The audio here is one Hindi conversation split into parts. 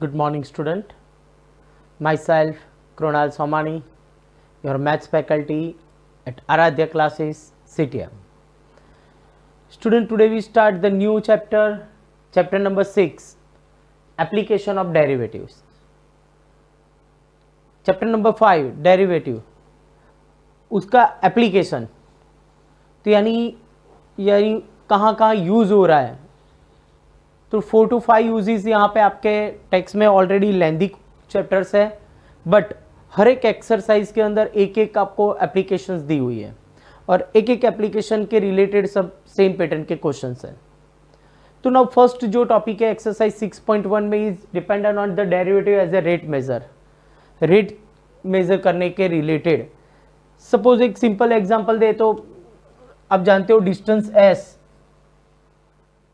Good morning, student. Myself, Kronal Somani, your maths faculty at Aradhya classes, CTM. Student, today we start the new chapter, chapter number 6, application of derivatives. Chapter number 5, derivative. उसका एप्लीकेशन तो यानी कहाँ कहाँ यूज़ हो रहा है, तो 4 to 5 यूजेस यहाँ पे आपके टेक्स्ट में ऑलरेडी लेंदी चैप्टर्स है, बट हर एक एक्सरसाइज के अंदर एक एक आपको एप्लीकेशंस दी हुई है और एक एक एप्लीकेशन के रिलेटेड सब सेम पैटर्न के क्वेश्चंस हैं. तो नाउ फर्स्ट जो टॉपिक है एक्सरसाइज 6.1 में is dependent on the derivative as a rate measure. Rate measure करने के रिलेटेड सपोज एक सिंपल एग्जांपल दे तो आप जानते हो distance s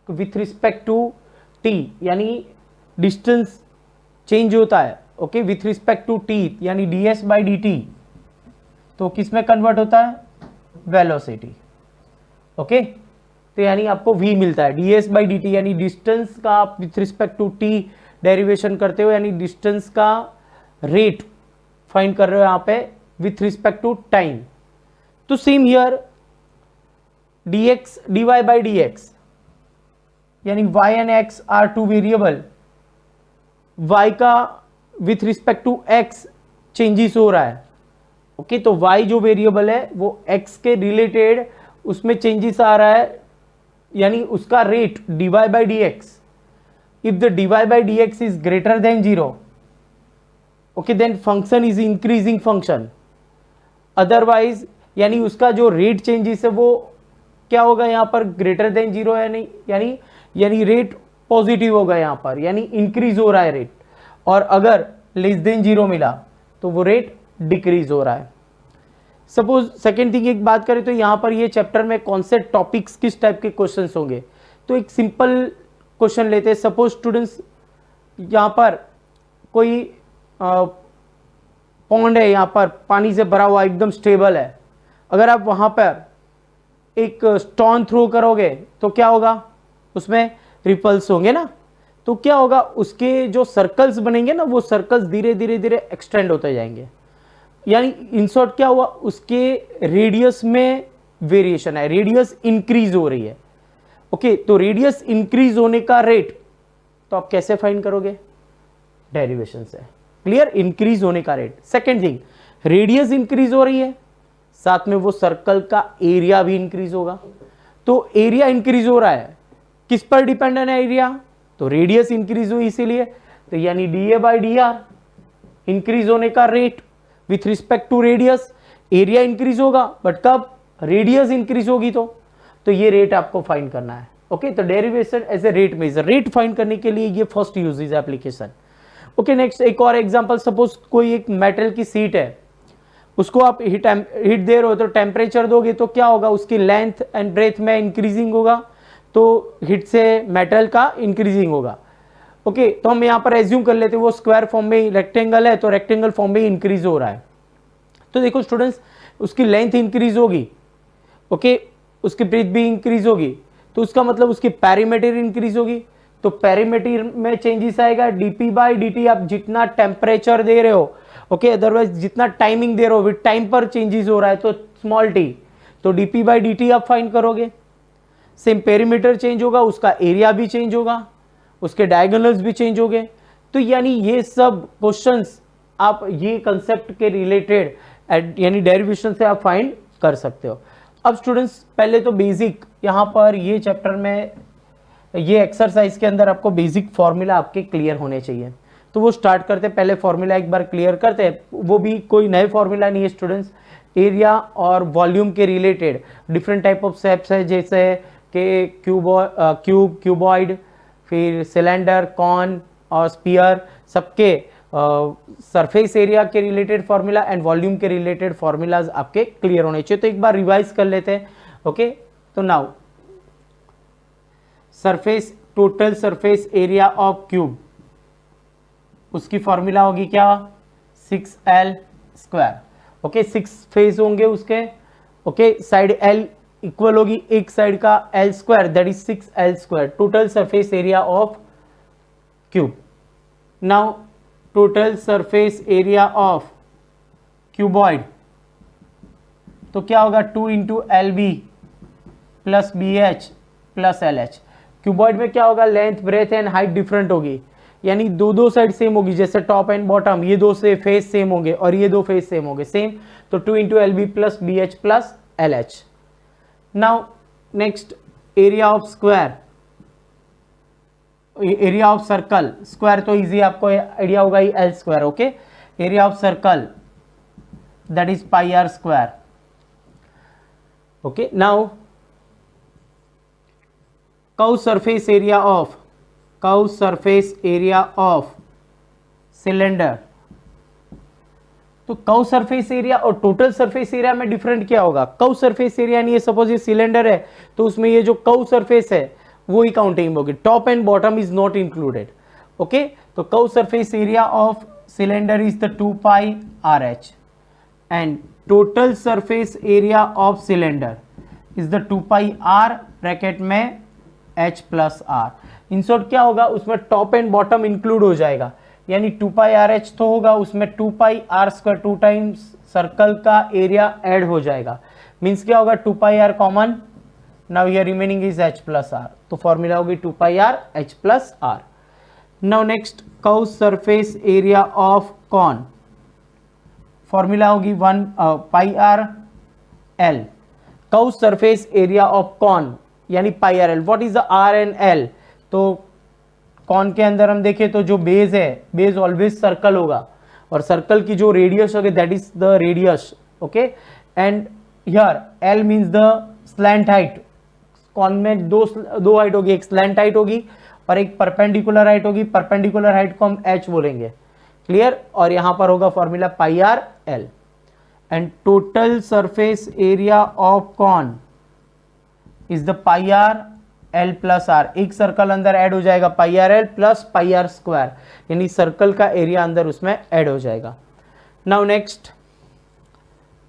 with respect to t, यानी डिस्टेंस चेंज होता है okay with respect to t, यानी ds बाई dt तो किस में कन्वर्ट होता है, वेलोसिटी. ओके तो यानी आपको v मिलता है ds बाई dt, यानी डिस्टेंस का आप with respect to t derivation करते हो, यानी डिस्टेंस का रेट फाइंड कर रहे हो यहाँ पे विथ रिस्पेक्ट टू टाइम. तो same here dx dy by dx, यानी y and x are two variable, y का with respect to x changes हो रहा है. ओके तो y जो वेरिएबल है वो x के रिलेटेड उसमें चेंजेस आ रहा है, यानी उसका rate dy by dx. If the dy by dx is greater than 0, okay then function is increasing function. Otherwise यानी उसका जो रेट चेंजेस है वो क्या होगा यहाँ पर, ग्रेटर देन 0 है नहीं, यानी रेट पॉजिटिव होगा यहाँ पर, यानी इंक्रीज हो रहा है रेट. और अगर लेस देन 0 मिला तो वो रेट डिक्रीज हो रहा है. सपोज सेकेंड थिंग एक बात करें तो यहाँ पर ये चैप्टर में कौन से टॉपिक्स किस टाइप के क्वेश्चंस होंगे, तो एक सिंपल क्वेश्चन लेते हैं. सपोज स्टूडेंट्स यहाँ पर कोई पॉन्ड है, यहाँ पर पानी से भरा हुआ एकदम स्टेबल है. अगर आप वहाँ पर एक स्टोन थ्रो करोगे तो क्या होगा, उसमें रिपल्स होंगे ना. तो क्या होगा, उसके जो सर्कल्स बनेंगे ना वो सर्कल्स धीरे धीरे धीरे एक्सटेंड होते जाएंगे. यानी इन शॉर्ट क्या हुआ, उसके रेडियस में वेरिएशन है, रेडियस इंक्रीज हो रही है. ओके तो रेडियस इंक्रीज होने का रेट तो आप कैसे फाइंड करोगे, डेरिवेशन से. क्लियर, इंक्रीज होने का rate. Second thing, radius increase हो रही है, साथ में वो सर्कल का एरिया भी इंक्रीज होगा. तो एरिया इंक्रीज हो रहा है, किस पर डिपेंडेंट है एरिया, तो रेडियस इंक्रीज हुई इसीलिए. तो यानी dA बाई dr इंक्रीज होने का rate with respect to radius, area increase होगा बट कब, रेडियस इंक्रीज होगी तो ये रेट आपको फाइंड करना है. ओके तो derivation as a rate measure, rate find करने के लिए ये first uses application. Okay next एक और एग्जांपल, सपोज कोई एक मेटल की सीट है, उसको आप हीट दे रहे हो तो टेम्परेचर दोगे तो क्या होगा, उसकी लेंथ एंड ब्रेथ में इंक्रीजिंग होगा, तो हीट से मेटल का इंक्रीजिंग होगा. ओके तो हम यहाँ पर एज्यूम कर लेते हैं वो स्क्वायर फॉर्म में रेक्टेंगल है, तो रेक्टेंगल फॉर्म में इंक्रीज हो रहा है. तो देखो स्टूडेंट्स उसकी लेंथ इंक्रीज होगी, ओके उसकी ब्रेथ भी इंक्रीज होगी, तो उसका मतलब उसकी पेरीमीटर इंक्रीज होगी. तो पेरीमीटर में चेंजेस आएगा, dp बाई dt आप जितना टेम्परेचर दे रहे हो, ओके अदरवाइज जितना टाइमिंग दे रहे हो विद टाइम पर चेंजेस हो रहा है तो स्मॉल t, तो dp बाई dt आप फाइंड करोगे. सेम पेरीमीटर चेंज होगा, उसका एरिया भी चेंज होगा, उसके डायगोनल्स भी चेंज हो गए. तो यानी ये सब क्वेश्चंस आप ये कंसेप्ट के रिलेटेड यानी डेरिवेशन से आप फाइंड कर सकते हो. अब स्टूडेंट्स पहले तो बेसिक यहाँ पर ये चैप्टर में ये एक्सरसाइज के अंदर आपको बेसिक फॉर्मूला आपके क्लियर होने चाहिए, तो वो स्टार्ट करते पहले फॉर्मूला एक बार क्लियर करते हैं. वो भी कोई नए फॉर्मूला नहीं है स्टूडेंट्स, एरिया और वॉल्यूम के related different type of shapes है, जैसे कि क्यूबॉइड, फिर सिलेंडर, कॉन और स्पीयर, सबके सरफेस एरिया के रिलेटेड फॉर्मूला एंड वॉल्यूम के रिलेटेड फॉर्मूलाज आपके क्लियर होने चाहिए. तो एक बार रिवाइज कर लेते हैं. ओके तो now surface, total surface area of cube, उसकी फॉर्मूला होगी क्या, 6l स्क्वायर. ओके 6 फेस होंगे उसके, ओके साइड l इक्वल होगी एक साइड का l square, that is 6l square, total surface area of cube. Now total surface area of cuboid, तो क्या होगा 2 into L B plus B H plus L H. Cuboid में क्या होगा, length breadth and height different होगी, यानी दो साइड सेम होगी, जैसे टॉप एंड बॉटम ये दो से फेस सेम होंगे और ये दो फेस सेम होंगे सेम, तो 2 into L B plus B H plus L H. Now next area of square, area of circle, square तो इजी आपको आइडिया होगा ही, L square. Okay, area of circle that is pi are square. Okay, now curve surface area of cylinder, तो कर्व सरफेस एरिया और टोटल सरफेस एरिया में डिफरेंट क्या होगा। कर्व सरफेस एरिया यानी ये सपोज ये सिलेंडर है तो उसमें ये जो कर्व सरफेस है वो ही काउंटिंग होगी, top and bottom is not included. Okay, तो curve surface area of cylinder is the 2 pi R H and total surface area of cylinder is the 2 pi R bracket में H plus R. In short क्या होगा, उसमें टॉप एंड बॉटम इंक्लूड हो जाएगा, यानी 2 पाई आर एच तो होगा, उसमें 2 pi are square 2 times circle का एरिया ऐड हो जाएगा। मीन्स क्या होगा, 2 pi R common, now here remaining is H plus R, तो फॉर्मूला होगी 2 pi R H plus R. Now next curve surface area of cone, formula होगी 1 pi R L. Curve surface area of cone यानी pi R L. What is the R and L, तो कॉन के अंदर हम देखें तो जो बेस है, बेस ऑलवेज सर्कल होगा और सर्कल की जो रेडियस होगी that is the radius. Okay, and here L means the slant height. Cone में दो हाइट होगी, एक स्लैंट हाइट होगी और एक परपेंडिकुलर हाइट होगी। परपेंडिकुलर हाइट को हम एच बोलेंगे, क्लियर। और यहां पर होगा formula pi R L and total surface area of cone is the pi R L plus R. एक सर्कल अंदर ऐड हो जाएगा pi R L plus pi are square, यानी सर्कल का एरिया अंदर उसमें ऐड हो जाएगा। Now next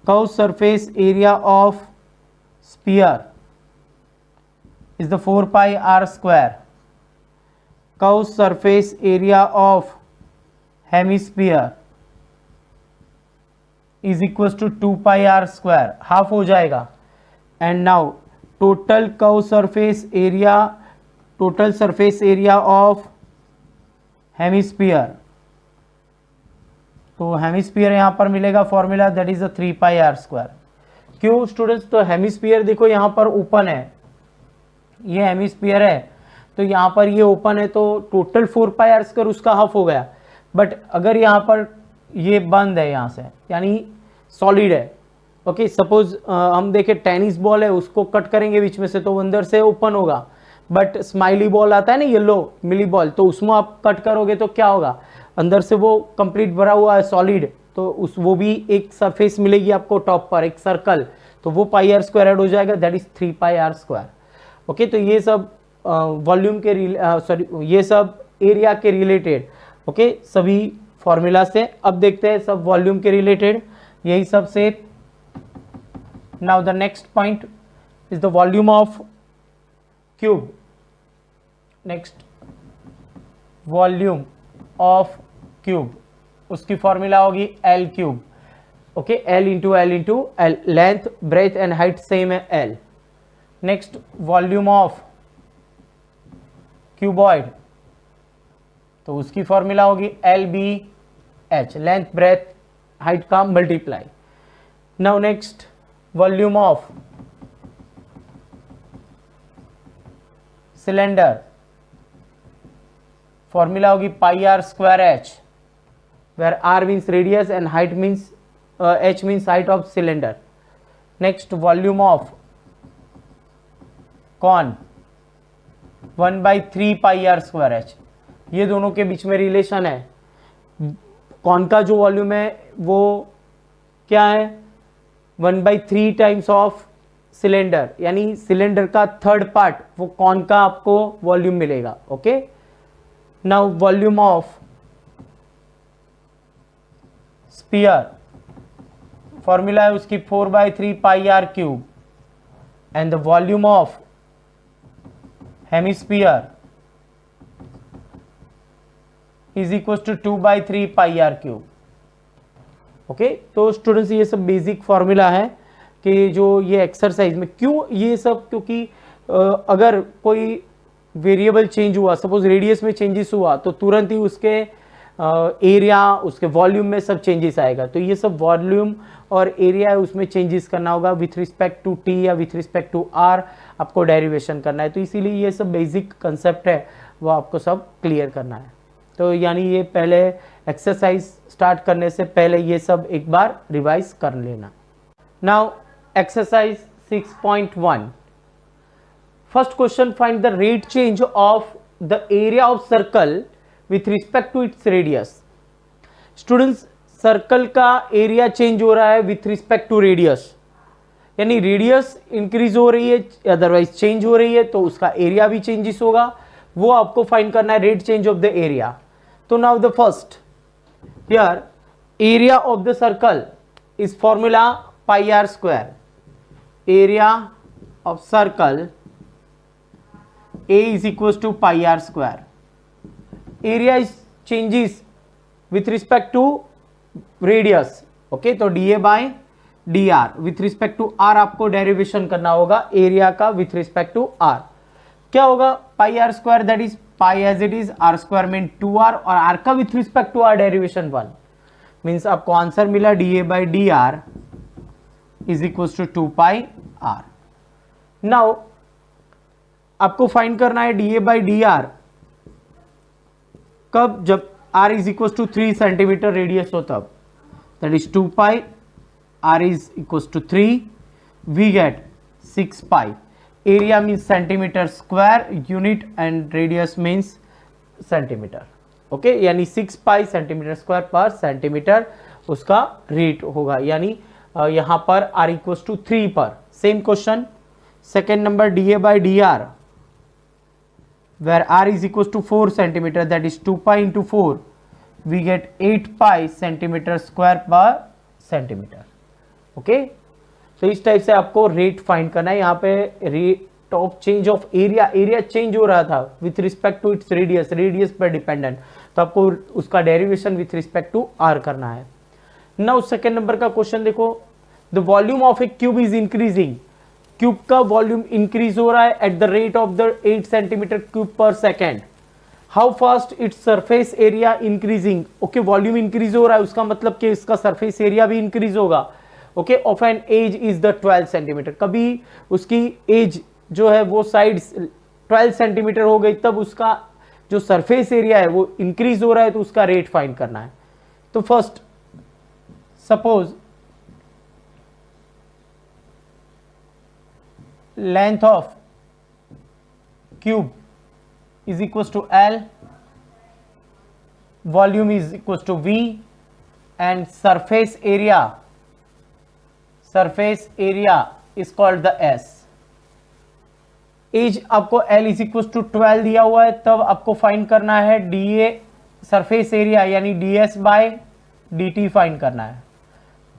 curve surface area of sphere is the 4 pi are square. Curve surface area of hemisphere is equal to 2 pi are square, half हो जाएगा। And now total curve surface area of hemisphere, तो हेमिस्फीयर यहां पर मिलेगा formula that is the 3 pi are square. क्यों स्टूडेंट्स, तो हेमिस्फीयर देखो यहां पर ओपन है, ये हेमिस्फीयर है तो यहां पर ये ओपन है तो टोटल 4 पाई आर स्क्वायर उसका हाफ हो गया। बट अगर यहां पर ये बंद है यहां से, यानी सॉलिड है, ओके, सपोज हम देखें टेनिस बॉल है, उसको कट करेंगे बीच में से तो अंदर से ओपन होगा। बट स्माइली बॉल आता है ना, येलो मिली बॉल, तो उसमें आप कट करोगे तो क्या होगा, अंदर से वो कंप्लीट भरा हुआ है सॉलिड, तो वो भी एक सरफेस मिलेगी आपको टॉप पर, एक सर्कल, तो वो पाई आर स्क्वायर ऐड हो जाएगा, that is 3 pi are square. Okay, तो ये सब वॉल्यूम के ये सब एरिया के रिलेटेड, ओके, सभी फॉर्मूला से। अब देखते हैं सब वॉल्यूम के रिलेटेड यही सब से। Now the next point is the volume of cube. Next, volume of cube, उसकी फॉर्मूला होगी L cube. Okay, L into L, length breadth and height same है L। Next volume of cuboid, तो उसकी फॉर्मूला होगी LBH, लेंथ ब्रेथ हाइट का multiply. Now next volume of cylinder, formula होगी pi are square H, where R means radius and height means H means height of cylinder. Next volume of cone 1/3 pi are square H, ये दोनों के बीच में रिलेशन है। कॉन का जो वॉल्यूम है वो क्या है, 1/3 टाइम्स ऑफ सिलेंडर, यानी सिलेंडर का थर्ड पार्ट वो कॉन का आपको वॉल्यूम मिलेगा। Okay, now volume of sphere, formula है उसकी 4/3 pi are cube and the volume of hemisphere is equal to 2/3 pi are cube. Okay, तो स्टूडेंट्स ये सब बेसिक फॉर्मूला है कि जो ये एक्सरसाइज में क्यों ये सब, क्योंकि अगर कोई वेरिएबल चेंज हुआ, सपोज रेडियस में चेंजेस हुआ, तो तुरंत ही उसके एरिया, उसके वॉल्यूम में सब चेंजेस आएगा। तो ये सब वॉल्यूम और एरिया है उसमें चेंजेस करना होगा विथ रिस्पेक्ट टू टी या विथ रिस्पेक्ट टू आर, आपको डेरिवेशन करना है। तो इसीलिए ये सब बेसिक कंसेप्ट है वो आपको सब क्लियर करना है। तो यानी ये पहले एक्सरसाइज स्टार्ट करने से पहले ये सब एक बार रिवाइज कर लेना। Now exercise 6.1, first question, find the rate change of the area of circle with respect to its radius. Students, circle का एरिया चेंज हो रहा है विथ रिस्पेक्ट टू रेडियस, यानी रेडियस इंक्रीज हो रही है, अदरवाइज चेंज हो रही है, तो उसका एरिया भी चेंजेस होगा, वो आपको फाइंड करना है, rate change of the area. तो now the first here, area of the circle is formula pi are square, area of circle A is equals to pi r square. Area is changes with respect to radius. Okay, तो dA by dr with respect to r आपको डेरिवेशन करना होगा एरिया का with respect to r। क्या होगा, pi r square that is pi as it is, r square mean 2r, और r का with respect to r derivation 1 means आपको आंसर मिला dA by dr is equals to 2 pi r। नाउ आपको फाइंड करना है dA by dr कब, जब r is equal to 3 centimetre radius हो तब, that is 2 pi, r is equal to 3, we get 6 pi. Area means centimetre square unit and radius means centimetre. Okay, यानी 6 pi centimetre square per centimetre उसका रेट होगा, यानी यहां पर r इक्वल टू 3 पर। Same question second number, dA by dr where r is equals to 4 centimeter, that is 2 pi into 4, we get 8 pi centimeter square per centimeter। Okay, तो इस टाइप से आपको रेट फाइंड करना है। यहाँ पे rate of change of area, area change हो रहा था with respect to its radius, radius पर डिपेंडेंट, तो आपको उसका derivation with respect to R करना है। नाउ सेकेंड नंबर का क्वेश्चन देखो, the volume of a cube is increasing, cube का वॉल्यूम इंक्रीज हो रहा है at the rate of the 8 centimetre cube per second. How fast its surface area increasing. Okay, volume increase हो रहा है, उसका मतलब कि इसका सरफेस एरिया भी इंक्रीज होगा। Okay, of an edge is the 12 centimetre, कभी उसकी एज जो है वो साइड 12 सेंटीमीटर हो गई, तब उसका जो सरफेस एरिया है वो इंक्रीज हो रहा है, तो उसका रेट फाइंड करना है। तो first suppose length of cube is equals to L, volume is equals to V, and surface area is called the S। Edge आपको L is equals to 12 दिया हुआ है, तब आपको फाइंड करना है dA सरफेस एरिया यानी ds by dt फाइंड करना है,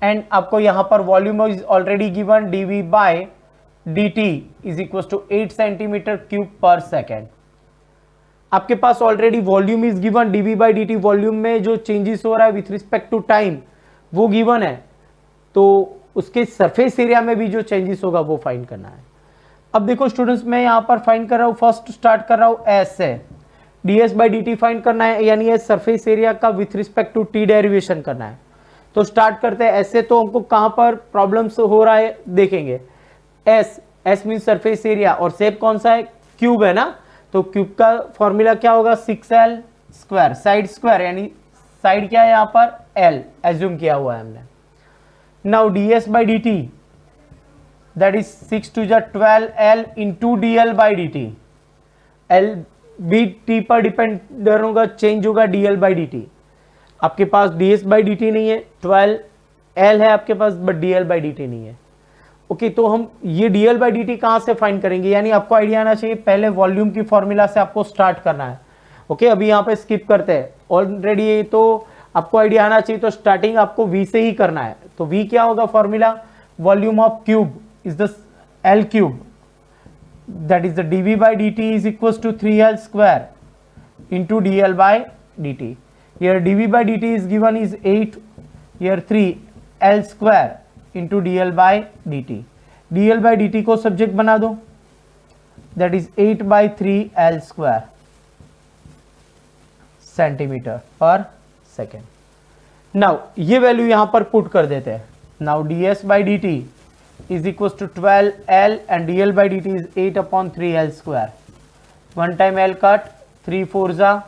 एंड आपको यहां पर volume is already given, dV by dt is equal to 8 centimetre cube per second. आपके पास already volume is given, dV by dt volume में जो चेंजेस हो रहा है विथ रिस्पेक्ट टू टाइम वो गिवन है, तो उसके सरफेस एरिया में भी जो चेंजेस होगा वो फाइंड करना है। अब देखो स्टूडेंट्स, मैं यहां पर फाइंड कर रहा हूं, फर्स्ट स्टार्ट कर रहा हूं S से, ds by dt फाइंड करना है, यानी सरफेस एरिया का with respect to t derivation करना है। तो स्टार्ट करते हैं S से। तो हमको कहां पर प्रॉब्लम्स हो रहा है देखेंगे। S मीन सरफेस एरिया, और शेप कौन सा है, क्यूब है ना, तो क्यूब का फॉर्मूला क्या होगा, 6L स्क्वायर, साइड स्क्वायर यानी साइड क्या है यहाँ पर L एज्यूम किया हुआ है हमने। Now ds by dt that is 6 to the 12L into dl by dt, L भी t पर डिपेंड होगा, चेंज होगा dl by dt। आपके पास ds by dt नहीं है, 12L है आपके पास, बट dl by dt नहीं है। ओके, तो हम ये dl by dt कहां से फाइंड करेंगे, यानी आपको आइडिया आना चाहिए, पहले वॉल्यूम की फॉर्मूला से आपको स्टार्ट करना है। ओके, अभी यहाँ पे स्किप करते हैं, ऑलरेडी तो आपको आइडिया आना चाहिए, तो स्टार्टिंग आपको v से ही करना है। तो v क्या होगा formula, volume of cube is the L cube, that is the dv by dt is equal to 3L square into dl by dt। Here dv by dt is given is 8, here 3 L square into dl by dt. dl by dt को सब्जेक्ट बना दो, that is 8 by 3 L square centimetre per second. Now ये वैल्यू यहां पर पुट कर देते हैं. Now ds by dt is equals to 12L and dl by dt is 8 upon 3L square. One time L cut, 3 4s,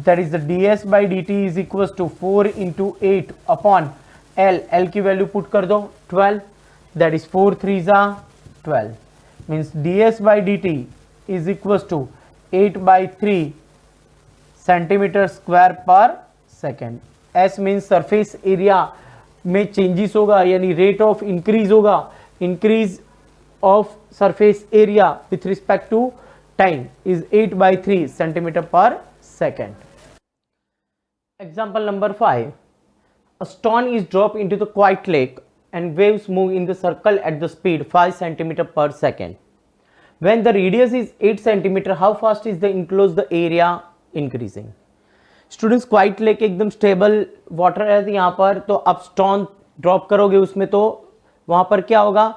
that is the ds by dt is equals to 4 into 8 upon L. L की वैल्यू पुट कर दो 12, that is 4 3s 12, means ds by dt is equals to 8 by 3 centimetre square per second. S means surface area में चेंजेस होगा, यानी रेट ऑफ इंक्रीज होगा, increase of surface area with respect to time is 8 by 3 centimetre per second. Example number 5. A stone is dropped into the quiet lake and waves move in the circle at the speed 5 cm per second. When the radius is 8 cm, how fast is the enclosed area increasing? Students, quite lake एकदम स्टेबल वाटर है यहाँ पर, तो आप स्टोन ड्रॉप करोगे उसमें तो वहां पर क्या होगा,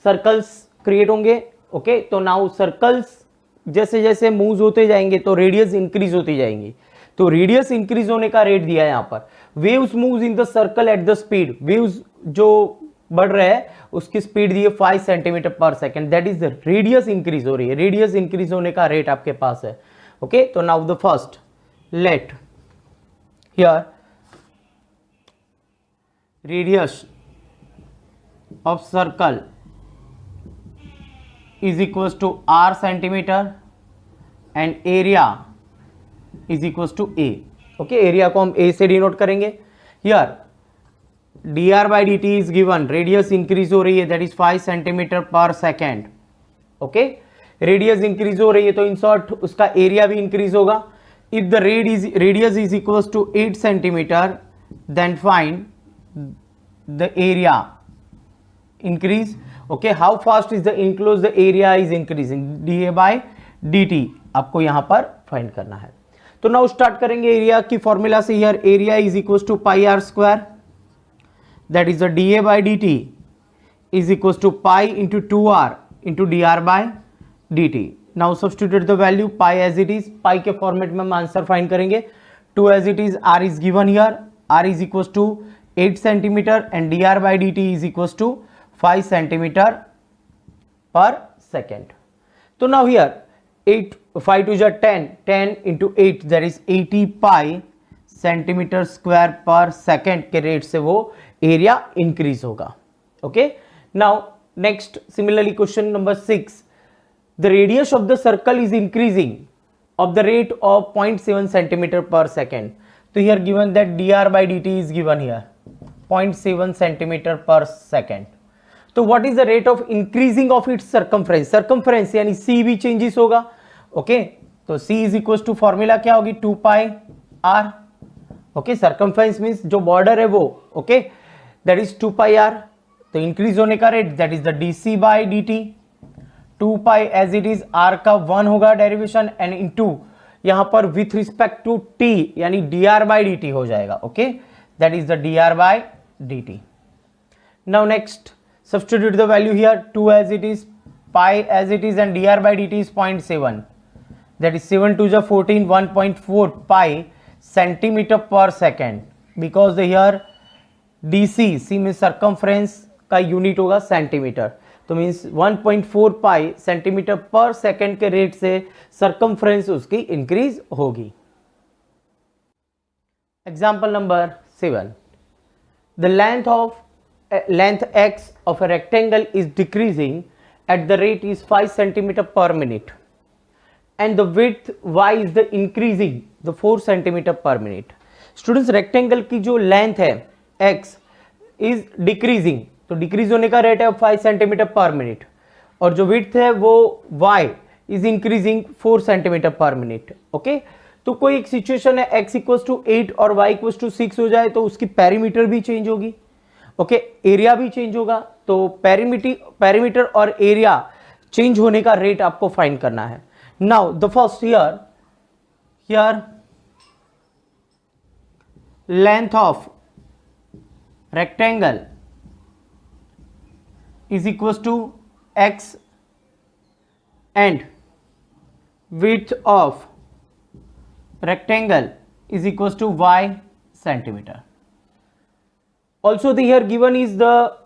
सर्कल्स क्रिएट होंगे. ओके, तो नाउ सर्कल्स जैसे जैसे मूव होते जाएंगे तो रेडियस इंक्रीज होती जाएंगी. तो रेडियस इंक्रीज होने का रेट दिया है यहाँ पर. Waves moves in the circle at the speed, waves जो बढ़ रहे हैं उसकी स्पीड दी है 5 centimetre per second, that is the radius increase हो रही है. रेडियस इंक्रीज होने का रेट आपके पास है. ओके, तो now the first let here radius of circle is equals to r centimeter and area is equals to a. okay, area को हम a से डिनोट करेंगे. here dr by dt is given, radius increase हो रही है, that is 5 centimetre per second. Okay, radius increase हो रही है तो इन शॉर्ट उसका एरिया भी इंक्रीज होगा. If the radius is equals to 8 centimetre then find the area increase. okay, how fast is the enclosed area is increasing, dA by dt आपको यहां पर फाइंड करना है. तो नाउ स्टार्ट करेंगे एरिया की फॉर्मूला से. Here area is equals to pi are square, that is the dA by dt is equals to pi into 2r into dr by dt. Now substitute the value pi as it is. Pi के फॉर्मेट में हम आंसर फाइंड करेंगे. 2 as it is, r is given here, r is equals to 8 centimetre and dr by dt is equals to 5 centimetre per second. तो now here 8 5 to 10, 10 into 8 that is 80 pi centimetre square per second के रेट से वो एरिया इंक्रीज होगा. Okay, now next similarly question number 6. The radius of the circle is increasing of the rate of 0.7 centimetre per second. तो here given that dr by dt is given here 0.7 centimetre per second. तो what is the rate of increasing of its circumference, circumference यानी सी भी चेंजेस होगा. ओके, तो सी इज इक्वल टू फॉर्मूला क्या होगी, 2 pi r. Okay, circumference means जो बॉर्डर है वो, okay, that is 2 pi r. तो इंक्रीज होने का rate that is the dc by dt. 2 pi as it is, r का 1 होगा डेरिवेशन एंड इनटू यहां पर विथ रिस्पेक्ट टू टी यानी dr बाई dt हो जाएगा. Okay, that is the dr by dt. Now next substitute the value here, 2 as it is, pi as it is and dr by dt is 0.7, that is 7 to the 14, 1.4 pi centimeter per second, because the here dc, c में circumference का यूनिट होगा सेंटीमीटर, तो मीन्स 1.4 पाई सेंटीमीटर पर सेकेंड के रेट से सर्कमफ्रेंस उसकी इंक्रीज होगी. Example number 7. The length x of a rectangle is decreasing at the rate is 5 centimeter per minute and the width y is the increasing the 4 centimeter per minute. Students, rectangle की जो length है x is decreasing, तो डिक्रीज होने का रेट है 5 सेंटीमीटर पर मिनट और जो width है वो y is increasing 4 centimetre per minute. Okay, तो कोई एक सिचुएशन है x इक्वल्स टू 8 और y इक्वल्स टू 6 हो जाए तो उसकी पेरीमीटर भी चेंज होगी. ओके, एरिया भी चेंज होगा. तो पेरीमीटर और एरिया चेंज होने का रेट आपको फाइंड करना है. Now the first here length of rectangle is equals to x and width of rectangle is equals to y centimeter. Also the here given is the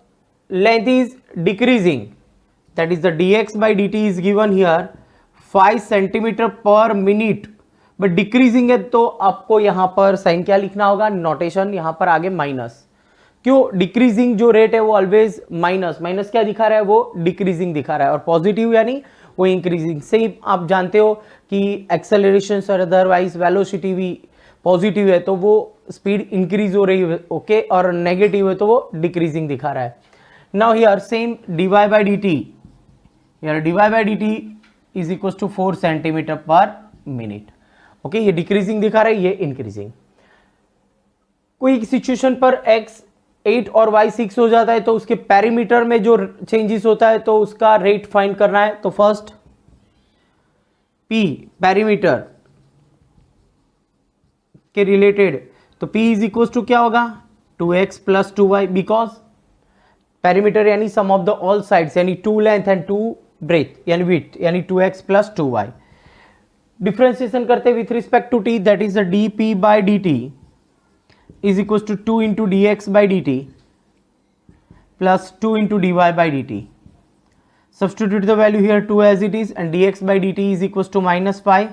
length is decreasing, that is the dx by dt is given here 5 centimetre per minute, but decreasing है तो आपको यहां पर साइन क्या लिखना होगा, नोटेशन यहां पर आगे माइनस. क्यों, डिक्रीजिंग जो रेट है वो ऑलवेज माइनस, माइनस क्या दिखा रहा है, वो डिक्रीजिंग दिखा रहा है, और पॉजिटिव यानी वो इंक्रीजिंग. से ही आप जानते हो कि एक्सेलरेशन और अदरवाइज वेलोसिटी भी पॉजिटिव है तो वो स्पीड इंक्रीज हो रही है, ओके, और नेगेटिव है तो वो डिक्रीजिंग दिखा रहा है. Now here same dy by dt, here dy by dt is equal to 4 centimetre per minute. Okay, ये डिक्रीजिंग दिखा रहा है, ये इंक्रीजिंग. कोई सिचुएशन पर x 8 और y 6 हो जाता है तो उसके पैरीमीटर में जो चेंजेस होता है तो उसका रेट फाइंड करना है. तो फर्स्ट p पैरीमीटर के रिलेटेड, तो p इज इक्वल टू क्या होगा, 2x plus 2y, because perimeter यानी sum of the all sides यानी 2 लेंथ एंड 2 ब्रेथ यानी विड्थ यानी 2x प्लस 2y. डिफरेंशिएशन करते with respect to t, that is the dp by dt is equals to 2 into dx by dt plus 2 into dy by dt. Substitute the value here 2 as it is, and dx by dt is equals to minus 5,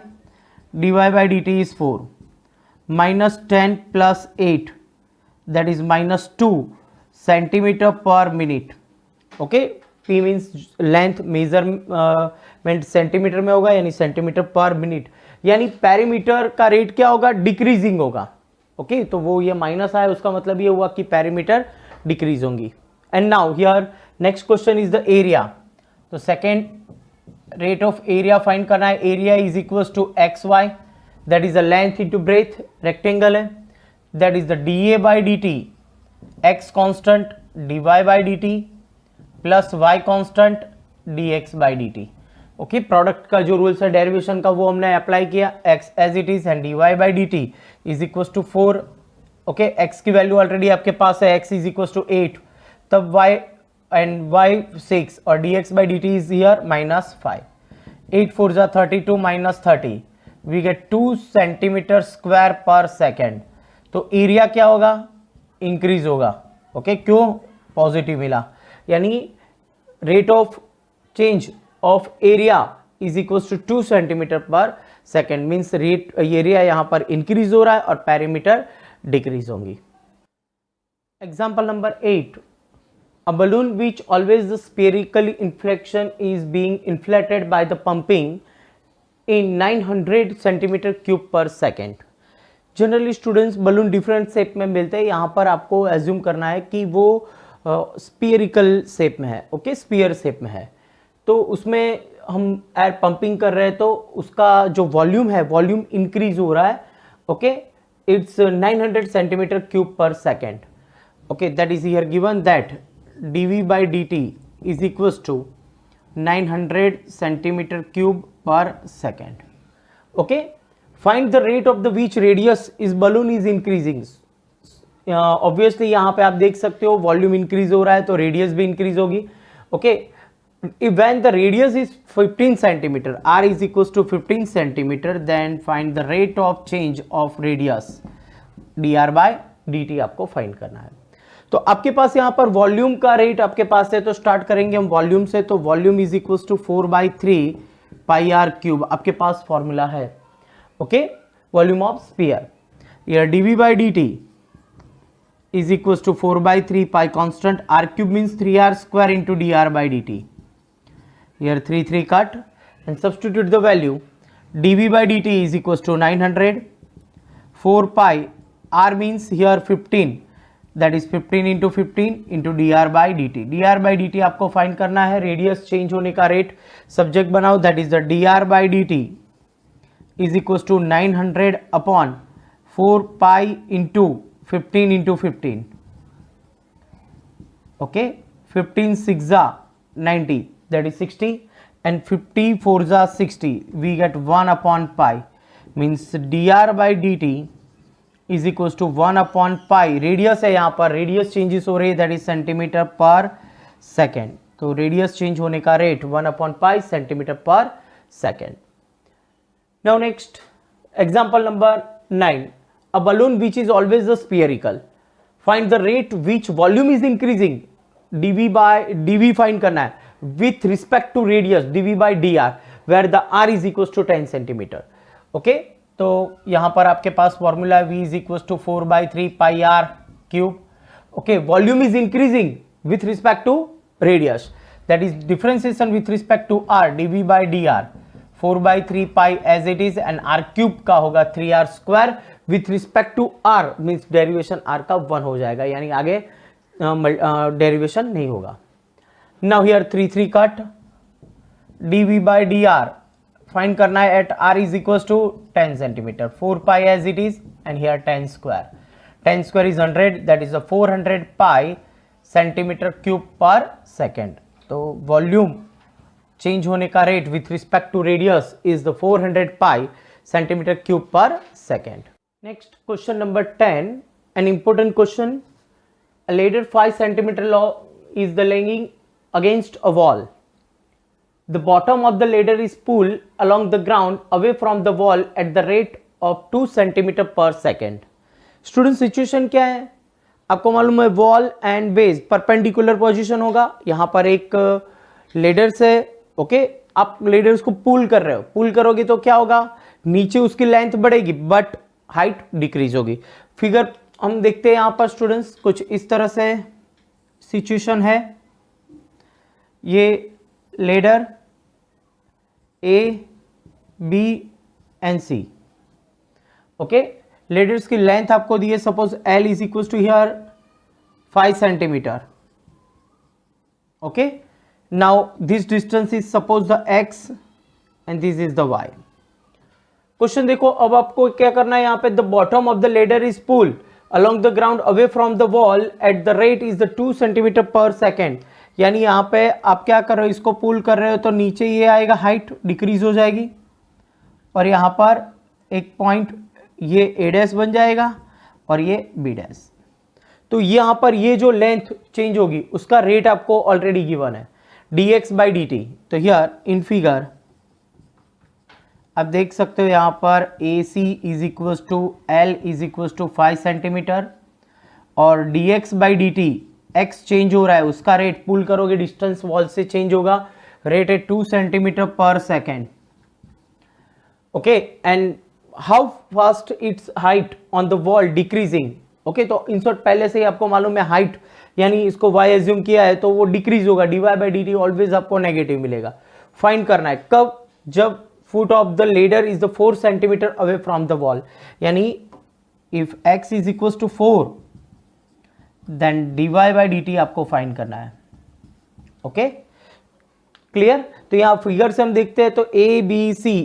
dy by dt is 4, minus 10 plus 8, that is minus 2 centimeter per minute. Okay, p means length, measurement centimetre में होगा यानी सेंटीमीटर पर मिनट, यानी पैरीमीटर का रेट क्या होगा, डिक्रीजिंग होगा. ओके, तो वो ये माइनस आया, उसका मतलब ये हुआ कि पैरीमीटर डिक्रीज होंगी. And now here next question is the area. तो second rate of area find करना है. Area is equal to X Y, that is the length into breadth, rectangle है, that is the D A by D T, X constant, D Y by D T plus Y constant, D X by D T. Okay, product का जो रूल्स है डेरिवेशन का वो हमने अप्लाई किया, x as it is and dy by D t is equal to 4. Okay, x की वैल्यू ऑलरेडी आपके पास है, x इज इक्वल टू 8, तब y एंड y 6 और dx by D t is here minus 5. 8 4 जा 32 minus 30, we get 2 centimetre square per second. तो एरिया क्या होगा, इंक्रीज होगा. ओके, क्यों, पॉजिटिव मिला, यानी rate of change of area is equals to 2 centimetre per second, means rate area यहां पर इंक्रीज हो रहा है और पैरीमीटर डिक्रीज होंगी. Example number 8, a balloon which always the spherical inflection is being inflated by the pumping in 900 centimetre cube per second. Generally students balloon different shape में मिलते हैं, यहाँ पर आपको एज्यूम करना है कि वो स्फीयरिकल शेप में है. ओके, स्फीयर शेप में है, तो उसमें हम एयर पंपिंग कर रहे हैं तो उसका जो वॉल्यूम है, वॉल्यूम इंक्रीज हो रहा है. Okay, it's 900 centimetre cube per second. Okay, that is here given that dv by dt is equals to 900 centimetre cube per second. Okay, find the rate of the which radius is balloon is increasing. Obviously यहाँ पे आप देख सकते हो वॉल्यूम इंक्रीज हो रहा है तो रेडियस भी इंक्रीज होगी. Okay, when the radius is 15 centimeter, r is equals to 15 centimeter, then find the rate of change of radius dr by dt आपको फाइंड करना है. तो आपके पास यहाँ पर वॉल्यूम का रेट आपके पास है, तो स्टार्ट करेंगे हम वॉल्यूम से. तो volume is equals to 4/3 pi are cube, आपके पास फॉर्मूला है. ओके, वॉल्यूम ऑफ स्फीयर, ये dv by dt is equals to 4/3 pi constant, r cube means 3r square into dr by dt. Here 3 cut and substitute the value. dv by dt is equals to 900, 4 pi, r means here 15, that is 15 into 15 into dr by dt. dr by dt आपको फाइंड करना है, रेडियस चेंज होने का रेट सब्जेक्ट बनाओ, that is the dr by dt is equals to 900 upon 4 pi into 15 into 15. Okay, 15 6 90, that is 60, and 50 4 60, we get 1 upon pi, means dr by dt is equal to 1/पाई, रेडियस है यहाँ पर, रेडियस चेंजेस हो रही है that is centimetre per second, तो रेडियस चेंज होने का रेट 1/पाई centimetre per second. Now next example number 9, a balloon which is always the spherical, find the rate which volume is increasing, dv find करना है with respect to radius dv by dr where the r is equals to 10 centimetre. Okay, तो यहां पर आपके पास formula v is equals to 4/3 pi r cube. Okay, volume is increasing with respect to radius, that is differentiation with respect to r dv by dr 4/3 pi as it is and r cube का होगा 3r square with respect to r means derivation r का 1 हो जाएगा, यानी आगे डेरिवेशन नहीं होगा। Now here 3 cut, dv by dr find करना है at r is equals to 10 centimetre, 4 pi as it is and here 10 square, 10 square is 100, that is a 400 pi centimetre cube per second. तो वॉल्यूम चेंज होने का rate with respect to radius is the 400 pi centimetre cube per second. Next question number 10, an important question, a ladder 5 centimeter long is the laying against a wall. The bottom of the ladder is pulled along the ground away from the wall at the rate of 2 centimeter per second. Student situation क्या है, आपको मालूम है wall and base perpendicular position होगा, यहाँ पर एक लेडर से ओके आप लेडर्स को पुल कर रहे हो, पुल करोगे तो क्या होगा, नीचे उसकी लेंथ बढ़ेगी बट हाइट डिक्रीज होगी। फिगर हम देखते हैं यहाँ पर स्टूडेंट्स, कुछ इस तरह से सिचुएशन है, ये ladder A B and C. Okay, ladders की लेंथ आपको दी है, suppose l is equal to here 5 centimetre. Okay, now this distance is suppose the x and this is the y. Question देखो, अब आपको क्या करना है, यहाँ पे the bottom of the ladder is pulled along the ground away from the wall at the rate is the 2 centimetre per second, यानी यहाँ पे आप क्या कर रहे हो, इसको पुल कर रहे हो तो नीचे ये आएगा, हाइट डिक्रीज हो जाएगी और यहाँ पर एक पॉइंट ये ए डैश बन जाएगा और ये बी डैश। तो यहाँ पर ये जो लेंथ चेंज होगी उसका रेट आपको ऑलरेडी गिवन है dx by dt। तो हियर इन फिगर आप देख सकते हो यहाँ पर A C is equal to L is equal to 5 centimetre और dx by dt x change हो रहा है, उसका रेट पुल करोगे डिस्टेंस वॉल से चेंज होगा, रेट है 2 centimetre per second. Okay, and how fast its height on the wall decreasing. Okay, तो इन शॉर्ट पहले से ही आपको मालूम है हाइट, यानी इसको y एज्यूम किया है तो वो डिक्रीज होगा, dy बाई dt ऑलवेज आपको नेगेटिव मिलेगा। फाइंड करना है कब, जब foot of the ladder is the 4 centimeter away from the wall, यानी if x is equals to 4 then dy by dt आपको फाइंड करना है। Okay, clear. तो यहाँ फिगर से हम देखते हैं तो ए बी सी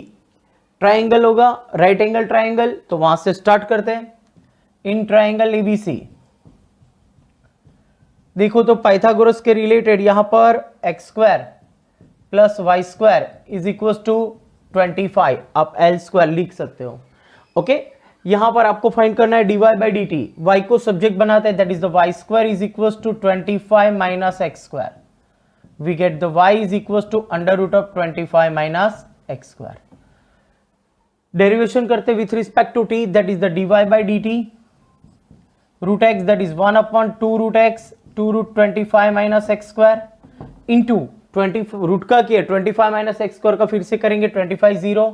ट्राइंगल होगा, राइट एंगल ट्राइंगल, तो वहां से स्टार्ट करते हैं। इन ट्राइंगल एबीसी देखो तो पाइथागोरस के रिलेटेड यहाँ पर x square plus y square is equal to 25, आप एल स्क्वायर लिख सकते हो। ओके, यहां पर आपको फाइंड करना है dy बाई dt, y को सब्जेक्ट बनाते हैं, that is the Y square is equal to 25 minus x square, we get the y is equal to under root of 25 minus x square. Derivation करते with respect to t, that is the dy by dt root x, that is 1/2 root x 2 root 25 minus x square into 20 root का किया 25 माइनस एक्स स्क्वायर का फिर से करेंगे 25 0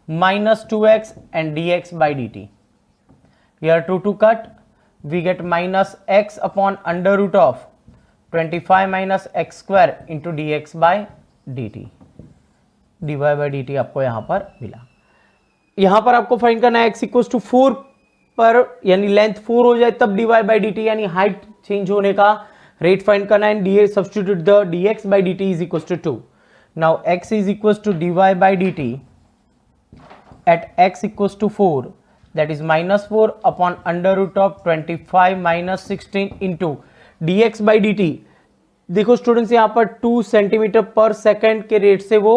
minus 2x and dx by dt। Here 2 cut, we get minus x upon under root of 25 minus x square into dx by dt, dy by dt आपको यहां पर मिला। यहां पर आपको फाइंड करना है x इक्वल्स टू 4 पर, यानी लेंथ 4 हो जाए तब dy बाई dt, यानी हाइट चेंज होने का रेट फाइंड करना है। D substitute the dx by dt is equals to 2. Now x is equals to dy by dt at x equals to 4, that is minus 4 upon under root of 25 minus 16 into dx by dt। देखो स्टूडेंट्स यहाँ पर 2 सेंटीमीटर पर सेकेंड के रेट से वो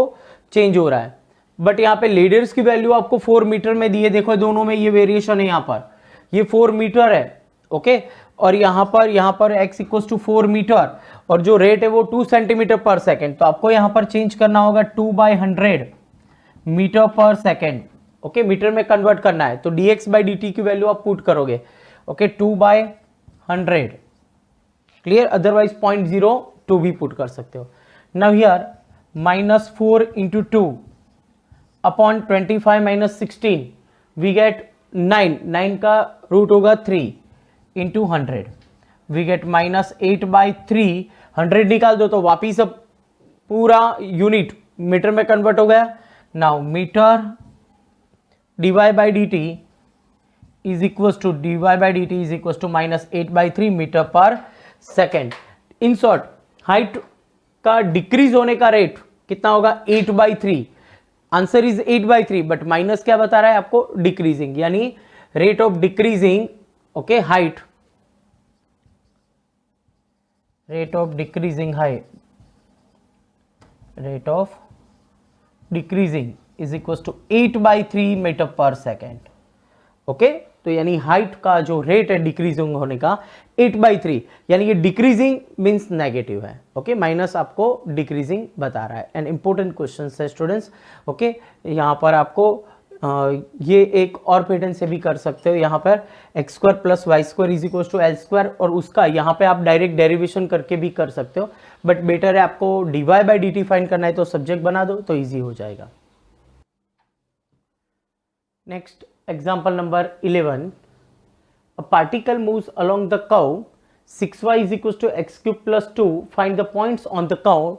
चेंज हो रहा है, बट यहाँ पे लेडर्स की वैल्यू आपको 4 मीटर में दी है। देखो दोनों में ये वेरिएशन है यहाँ पर, ये 4 मीटर है, ओके, और यहाँ पर x इक्वल टू 4 मीटर और जो रेट है वो 2 सेंटीमीटर पर सेकेंड, तो आपको यहाँ पर चेंज करना होगा 2/100 metre per second, okay, metre में कन्वर्ट करना है, तो dx/dt की वैल्यू आप पुट करोगे, ओके, 2/100, क्लियर, अदरवाइज 0.02 भी पुट कर सकते हो। Now here -4 into 2 upon 25 - 16 we get 9 का रूट होगा 3 इंटू 100 वी गेट -8/3, 100 निकाल दो तो वापिस अब पूरा यूनिट मीटर में कन्वर्ट हो गया। Now metre dy/dt is equal to -8/3 metre per second. In short height का डिक्रीज होने का रेट कितना होगा 8/3, आंसर इज 8/3 बट माइनस क्या बता रहा है आपको डिक्रीजिंग, यानी rate of decreasing, okay, height, rate of decreasing height, rate of decreasing is equal to 8/3 metre per second, okay, तो यानी हाइट का जो रेट है डिक्रीजिंग होने का 8/3, यानी ये डिक्रीजिंग मींस नेगेटिव है, ओके, माइनस आपको डिक्रीजिंग बता रहा है। एंड इंपॉर्टेंट क्वेश्चन है स्टूडेंट्स, ओके, यहाँ पर आपको ये एक और पैटर्न से भी कर सकते हो, यहाँ पर x² + y² is equal to L², और उसका यहाँ पे आप डायरेक्ट डेरिवेशन करके भी कर सकते हो, बट बेटर है आपको dy/dt फाइंड करना है तो सब्जेक्ट बना दो तो ईजी हो जाएगा। Next example number 11, a particle moves along the curve 6y is equals to x³ + 2, find the points on the curve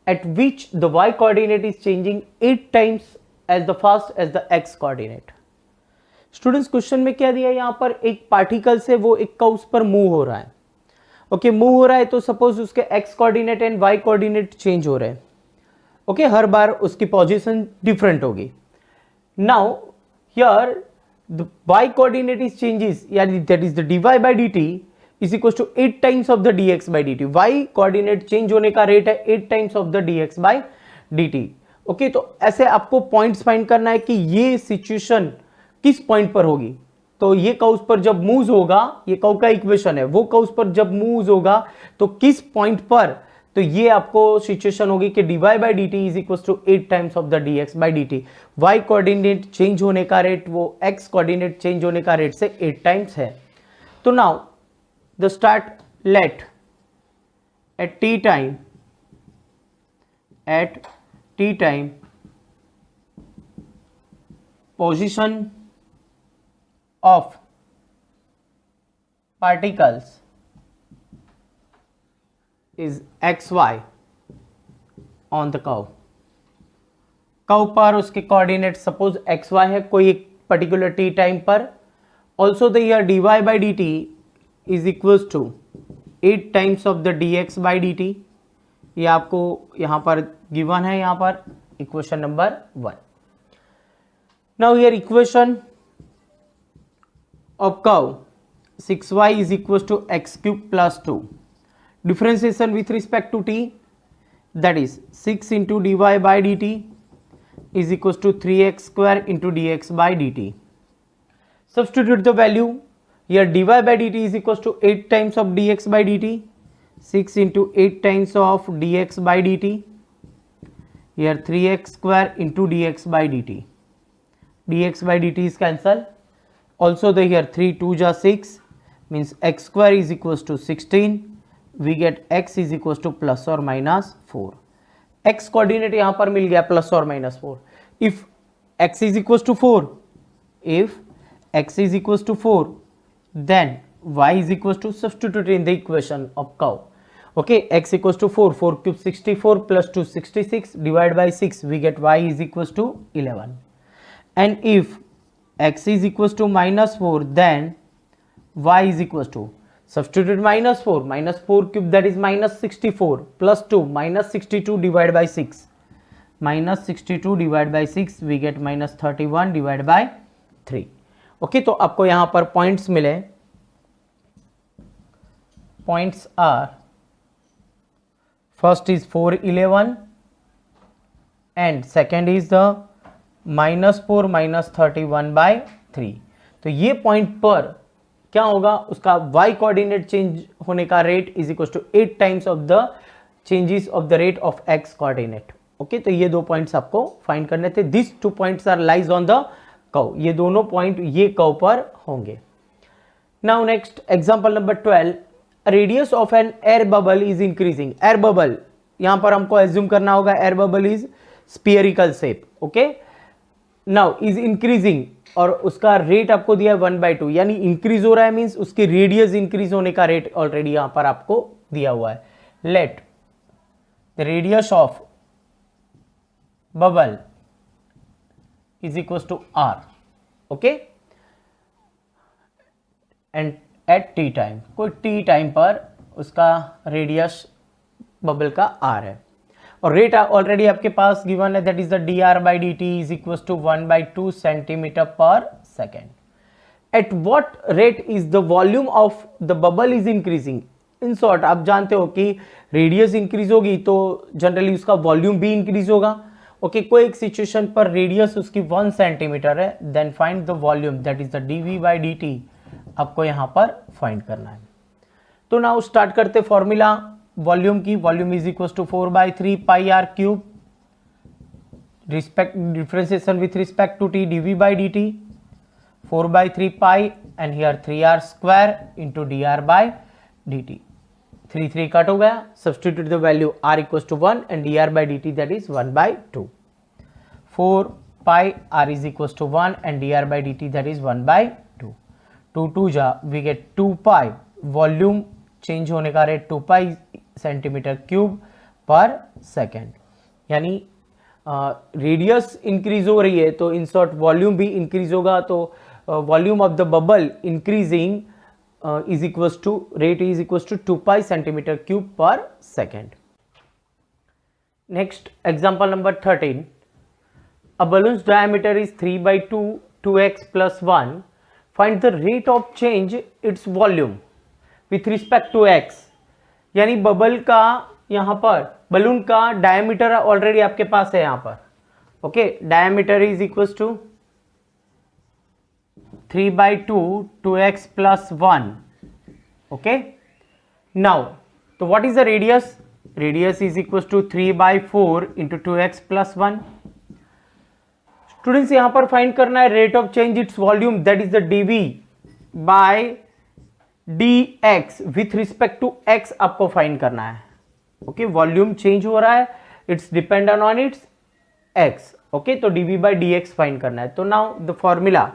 at which the y coordinate is changing 8 times as the fast as the x coordinate। Students question में क्या दिया है, यहाँ पर एक पार्टिकल से वो एक कर्व पर मूव हो रहा है, ओके, मूव हो रहा है तो सपोज उसके x coordinate and y coordinate change हो रहे हैं, ओके, हर बार उसकी पोजीशन डिफरेंट होगी। Now here the y coordinate is changes, yeah, that is the dy/dt is equals to 8 times of the dx/dt, y coordinate change होने का रेट है 8 times of the dx/dt, okay, तो ऐसे आपको पॉइंट्स फाइंड करना है कि ये सिचुएशन किस पॉइंट पर होगी, तो ये कर्व पर जब मूव होगा, ये कर्व का इक्वेशन है, वो कर्व पर जब मूव होगा तो किस पॉइंट पर, तो ये आपको सिचुएशन होगी कि dy/dt is equal to 8 times of the dx/dt, y coordinate change होने का रेट वो x कोऑर्डिनेट चेंज होने का रेट से 8 टाइम्स है। तो now the start let at t time position of particles is xy on the curve, curve पर उसके कोऑर्डिनेट सपोज xy है कोई एक पर्टिकुलर t टाइम पर, also the here dy/dt is equals to 8 times of the dx/dt, ये आपको यहां पर गिवन है, यहां पर equation number 1। Now here equation of curve 6y is equals to x³ + 2, differentiation with respect to t, that is 6 into dy/dt is equals to 3x² into dx/dt. Substitute the value, here dy/dt is equals to 8 times of dx/dt, 6 into 8 times of dx/dt, here 3x² into dx/dt, dx/dt is cancel, also the here 3 2 ja 6 means x² is equals to 16, we get x is equals to ±4, x coordinate यहां पर मिल गया ±4, if x is equals to 4, if x is equals to 4 then y is equals to, substitute in the equation of curve, okay, x equals to 4, 4³ 64 + 2 66 divided by 6 we get y is equals to 11, and if x is equals to -4 then y is equals to, substitute -4 cube that is -64 + 2 -62 divided by 6, -62 divided by 6 we get -31 divided by 3, okay, तो आपको यहां पर पॉइंट्स मिले, points are first is 4 11 and second is the -4 -31/3, तो ये पॉइंट पर क्या होगा, उसका y कोऑर्डिनेट चेंज होने का rate is equal to 8 times of the changes of the rate of x coordinate. Okay, तो ये 2 पॉइंट्स आपको फाइंड करने थे। This 2 points are lies on the curve, ये दोनों पॉइंट ये कर्व पर होंगे। Now next example number 12, radius of an air bubble is increasing. Air bubble यहां पर हमको एज्यूम करना होगा air bubble is spherical shape. Okay, now is increasing और उसका रेट आपको दिया है 1/2, यानी इंक्रीज हो रहा है मींस उसकी रेडियस इंक्रीज होने का रेट ऑलरेडी यहां पर आपको दिया हुआ है। Let the radius of bubble is equal to r। Okay, and at t time, कोई t टाइम पर उसका रेडियस बबल का r है और रेट ऑलरेडी आपके पास गिवन है, that is the dr/dt is equal to 1/2 centimetre per second. At what rate is the volume of the bubble is increasing. In short आप जानते हो कि रेडियस इंक्रीज होगी तो जनरली उसका वॉल्यूम भी इंक्रीज होगा। ओके, कोई एक सिचुएशन पर रेडियस उसकी 1 सेंटीमीटर है, then find the volume that is the dv/dt आपको यहां पर फाइंड करना है। तो नाउ स्टार्ट करते फॉर्मूला वॉल्यूम की। Volume is equal to 4/3 pi r cube, differentiation with respect to t dv/dt 4/3 pi and here 3r square into dr/dt। 3 cut हो गया, substitute the value r equal to 1 and dr/dt that is 1/2। 4 pi r is equal to 1 and dr/dt that is 1/2। 2 2 जा we get 2 pi, volume change होने का rate 2 pi centimetre cube per second, यानी रेडियस इंक्रीज हो रही है तो इन शॉर्ट वॉल्यूम भी इंक्रीज होगा। तो volume of the bubble increasing is equals to rate is equals to 2 pi centimeter cube per second. Next example number 13, a balloon's diameter is 3/2 2x plus 1. Find the rate of change its volume with respect to x. यानी बबल का यहाँ पर बलून का डायमीटर ऑलरेडी आपके पास है यहाँ पर। Okay, diameter is equal to 3/2 2x plus 1. Okay, now so what is the radius? Radius is equals to 3/4 into 2x plus 1. Students यहां पर फाइंड करना है rate of change its volume that is the dv by dx with respect to x आपको फाइंड करना है। ओके, वॉल्यूम चेंज हो रहा है, it's dependent on its x। Okay, तो dv बाय dx फाइंड करना है। तो now the formula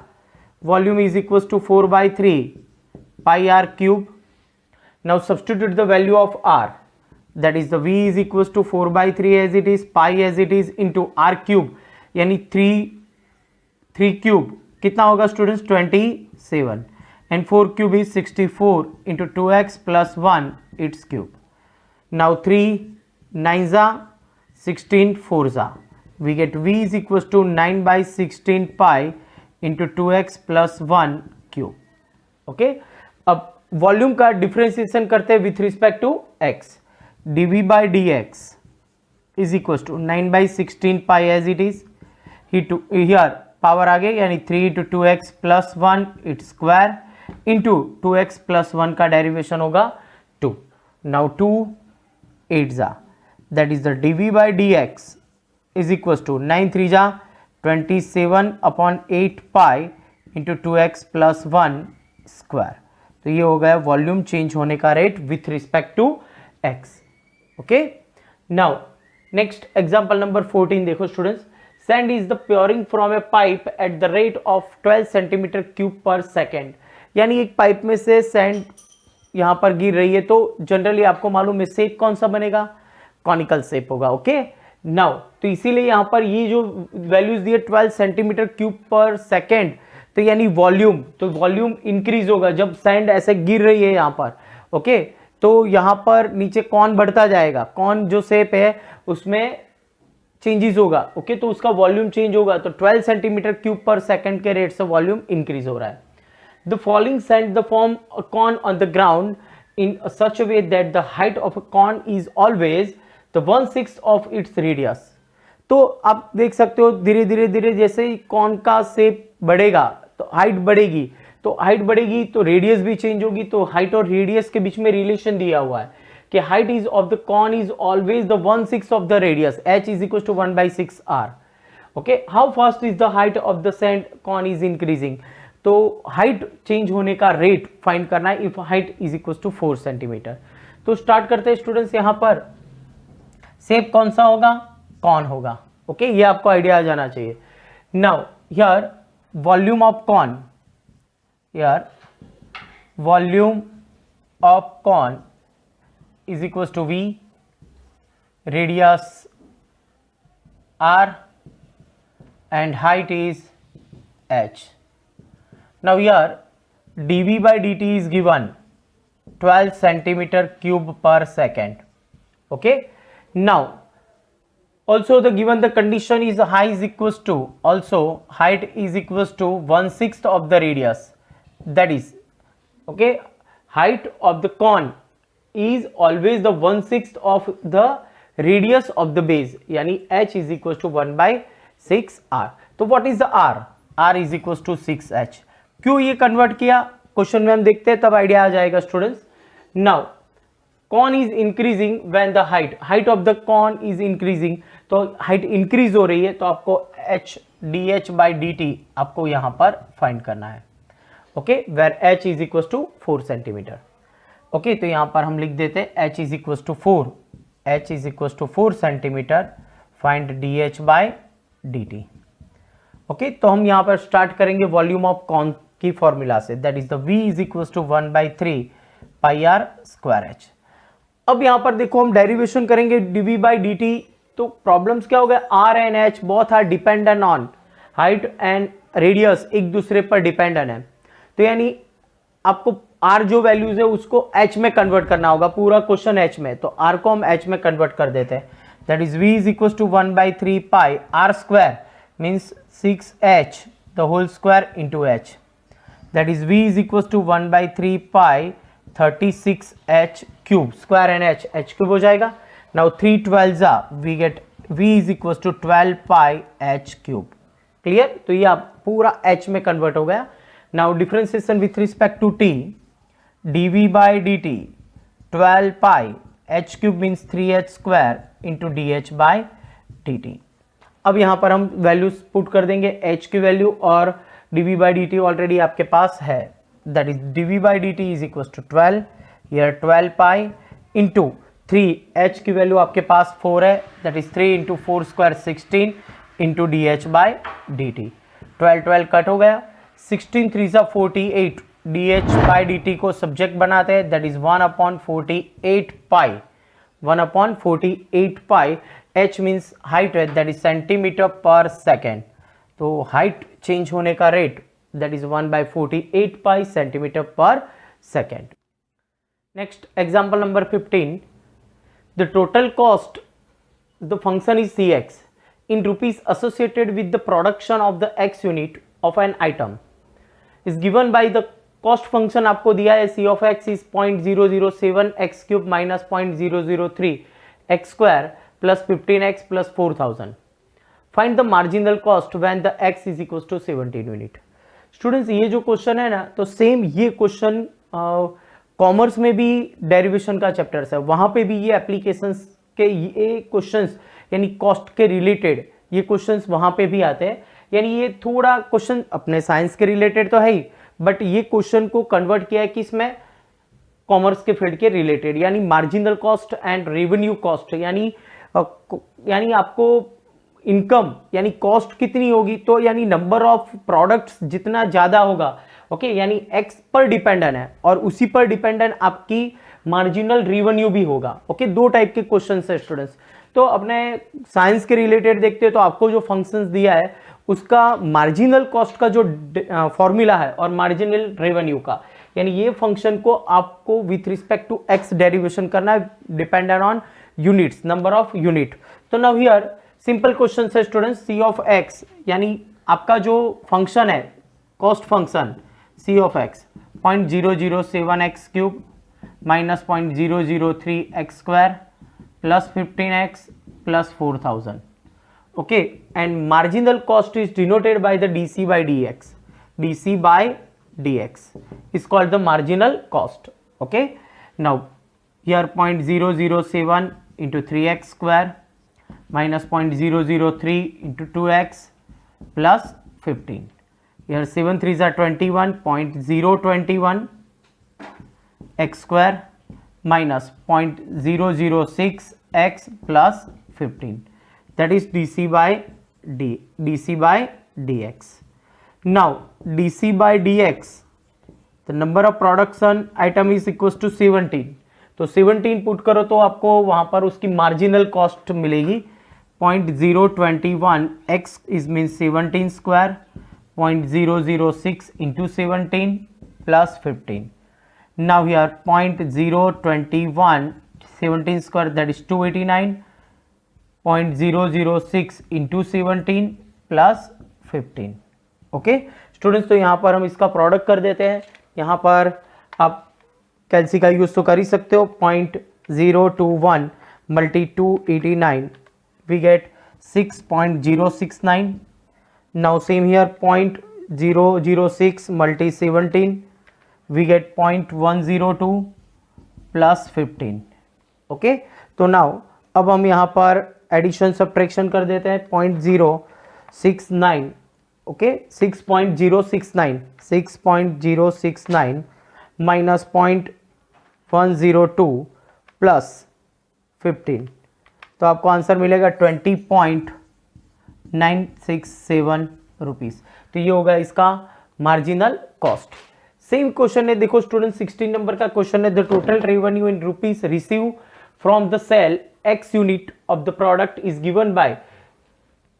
volume is equals to 4/3 pi r cube. Now substitute the value of r, that is the v is equals to 4/3 as it is, pi as it is into r cube, यानी 3 cube कितना होगा students 27 and 4 cube is 64 into 2x plus 1 its cube. Now 3 9s are 16 4s are, we get v is equals to 9/16 pi into 2x plus 1 cube. Okay, अब वॉल्यूम का डिफरेंशिएशन करते हैं with respect to x, dv by dx is equal to 9/16 pi as it is, here power आ गई यानी 3 into 2x plus 1 it square into 2x plus 1 का डेरिवेशन होगा 2। नाउ 2 8 जा that is the dv by dx is equal to 9 3 जा 27/8 pi into 2x plus 1 square. तो ये हो गया वॉल्यूम चेंज होने का rate with respect to x। Okay, now next example number 14 देखो students, sand is the pouring from a pipe at the rate of 12 centimetre cube per second. यानी एक पाइप में से सैंड यहां पर गिर रही है तो जनरली आपको मालूम है शेप कौन सा बनेगा, कॉनिकल शेप होगा। ओके, नाउ तो इसीलिए यहां पर ये जो वैल्यूज दिए 12 सेंटीमीटर क्यूब पर सेकेंड, तो यानी वॉल्यूम, तो वॉल्यूम इंक्रीज होगा जब सैंड ऐसे गिर रही है यहां पर। ओके, तो यहां पर नीचे कौन बढ़ता जाएगा, कौन जो शेप है उसमें चेंजेस होगा। ओके, तो उसका वॉल्यूम चेंज होगा, तो 12 सेंटीमीटर क्यूब पर सेकेंड के रेट से वॉल्यूम इंक्रीज हो रहा है। The following sand the form a corn on the ground in such a way that the height of a corn is always the 1/6 of its radius. तो आप देख सकते हो धीरे धीरे जैसे ही कॉर्न का शेप बढ़ेगा तो हाइट बढ़ेगी, तो हाइट बढ़ेगी तो रेडियस भी चेंज होगी। तो हाइट और रेडियस के बीच में रिलेशन दिया हुआ है कि height is of the cone is always the 1/6 of the radius, h is equal to 1/6 r। Okay, how fast is the height of the sand cone is increasing, तो हाइट चेंज होने का रेट फाइंड करना है if height is equal to 4 centimetre. तो स्टार्ट करते हैं स्टूडेंट्स, यहां पर शेप कौन सा होगा, कॉन होगा। ओके, ये आपको आइडिया आ जाना चाहिए। Now here volume of cone, here volume of cone is equals to V, radius R and height is H. Now here dV by dt is given 12 centimeter cube per second. Okay, now also the given the condition is height is equals to, also height is equals to 1/6 of the radius, that is okay, height of the cone is always the 1/6 of the radius of the base, यानी h is equals to 1/6 r। तो what is the r? r is equals to 6h। क्यों ये कन्वर्ट किया, क्वेश्चन में हम देखते हैं तब आइडिया आ जाएगा students. Now cone is increasing when the height of the cone is increasing, तो हाइट इंक्रीज हो रही है तो आपको h dh by dt आपको यहां पर फाइंड करना है। Okay, where h is equal to 4 centimetre. Okay, तो यहां पर हम लिख देते हैं h is equal to 4, h is equal to 4 centimetre, find dh by dt। Okay, तो हम यहां पर स्टार्ट करेंगे वॉल्यूम ऑफ कॉन की फॉर्मूला से, that is the v is equal to 1/3 pi r square h। अब यहां पर देखो हम डेरिवेशन करेंगे dv बाई dt, तो प्रॉब्लम्स क्या हो गया, r and h both are dependent on height and radius, एक दूसरे पर डिपेंडेंट है। तो यानी आपको r जो वैल्यूज है उसको h में कन्वर्ट करना होगा, पूरा क्वेश्चन h में, तो r को हम h में कन्वर्ट कर देते हैं, that is v is equal to 1/3 pi r square means 6h the whole square into h, that is v is equal to 1/3 pi 36h cube, square and h cube हो जाएगा। Now 3 12 we get v is equal to 12 pi h cube. Clear, तो ये आप पूरा h में कन्वर्ट हो गया। Now differentiation with respect to t, dv by dt 12 pi h cube means 3h square into dh by dt। अब यहां पर हम वैल्यूज पुट कर देंगे, h की वैल्यू और dv by dt ऑलरेडी आपके पास है, that is dv by dt is equals to 12, here 12 pi into 3, h की वैल्यू आपके पास 4 है, that is 3 into 4 square 16 into dh by dt। 12 cut हो गया, 16 3 48, dh बाई dt को सब्जेक्ट बनाते हैं, that is 1/48 pi, 1/48 pi, h means height है, that is centimetre per second. तो हाइट चेंज होने का rate that is 1/48 pi centimetre per second. Next example number 15, the total cost the function is cx in rupees associated with the production of the x unit of an item is given by the cost function आपको दिया है, c of x is 0.007 x cube minus 0.003 x square plus 15x plus 4000। Find the marginal cost when the x is equal to 17 unit. Students ये जो क्वेश्चन है ना, तो सेम ये क्वेश्चन कॉमर्स में भी डेरिवेशन का चैप्टर्स है, वहां पे भी ये एप्लीकेशंस के ये क्वेश्चंस यानी कॉस्ट के रिलेटेड ये क्वेश्चंस वहां पे भी आते हैं। यानी ये थोड़ा क्वेश्चन अपने साइंस के रिलेटेड तो है ही, बट ये क्वेश्चन को कन्वर्ट किया है कि इसमें कॉमर्स के फील्ड के रिलेटेड, यानी marginal cost and revenue cost, यानी आपको इनकम यानी कॉस्ट कितनी होगी, तो यानी नंबर ऑफ प्रोडक्ट्स जितना ज्यादा होगा, ओके, यानी एक्स पर डिपेंडेंट है और उसी पर डिपेंडेंट आपकी मार्जिनल रेवेन्यू भी होगा। ओके, दो टाइप के क्वेश्चन है स्टूडेंट्स। तो अपने साइंस के रिलेटेड देखते हैं तो आपको जो फंक्शंस दिया है उसका मार्जिनल कॉस्ट का जो फॉर्मूला है और मार्जिनल रेवेन्यू का, यानी ये फंक्शन को आपको with respect to x derivation करना है dependent on units, number of unit. तो नाउ हियर सिंपल क्वेश्चन है स्टूडेंट्स, सी ऑफ एक्स यानी आपका जो फंक्शन है cost function c of x 0.007 x cube minus 0.003 x square plus 15x plus 4000। okay, and marginal cost is denoted by the dc by dx, dc by dx is called the marginal cost. Okay, now here 0.007 into 3x square minus 0.003 into 2x plus 15. Here 7 3s are 21, 0.021 x square minus 0.006 x plus 15. That is dc by dx. Now dc by dx, the number of production item is equals to 17. तो 17 पुट करो तो आपको वहां पर उसकी मार्जिनल कॉस्ट मिलेगी 0.021 x is means 17 square 0.006 into 17 plus 15. Now here 0.021 17 square, that is 289, 0.006 into 17 plus 15. Okay students, तो यहाँ पर हम इसका प्रोडक्ट कर देते हैं. यहाँ पर आप कैलसी का यूज तो कर ही सकते हो. 0.021 multi 289 we get 6.069. now same here 0.006 multi 17 we get 0.102 plus 15. Okay तो नाउ अब हम यहाँ पर एडिशन सब्ट्रैक्शन कर देते हैं. 0.069 ओके 6.069 माइनस 0.102 प्लस 15, तो आपको आंसर मिलेगा 20.967 रुपीज. तो ये होगा इसका मार्जिनल कॉस्ट. सेम क्वेश्चन है, देखो स्टूडेंट 16 नंबर का क्वेश्चन है. The total revenue in rupees receive from the sale x unit of the product is given by.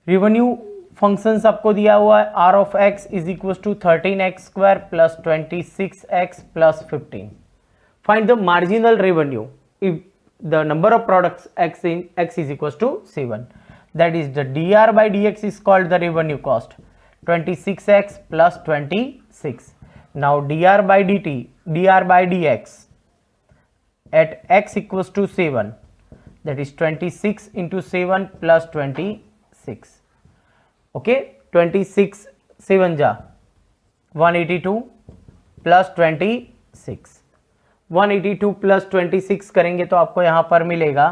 Revenue functions आपको दिया हुआ है. R of x is equal to 13x square plus 26x plus 15. Find the marginal revenue if the number of products x in x is equals to 7. That is the dr by dx is called the revenue cost. 26x plus 26. Now dr by dx at x equals to 7, that is 26 into 7 plus 26. Okay, 26 7 ja 182 plus 26. 182 plus 26 करेंगे तो आपको यहां पर मिलेगा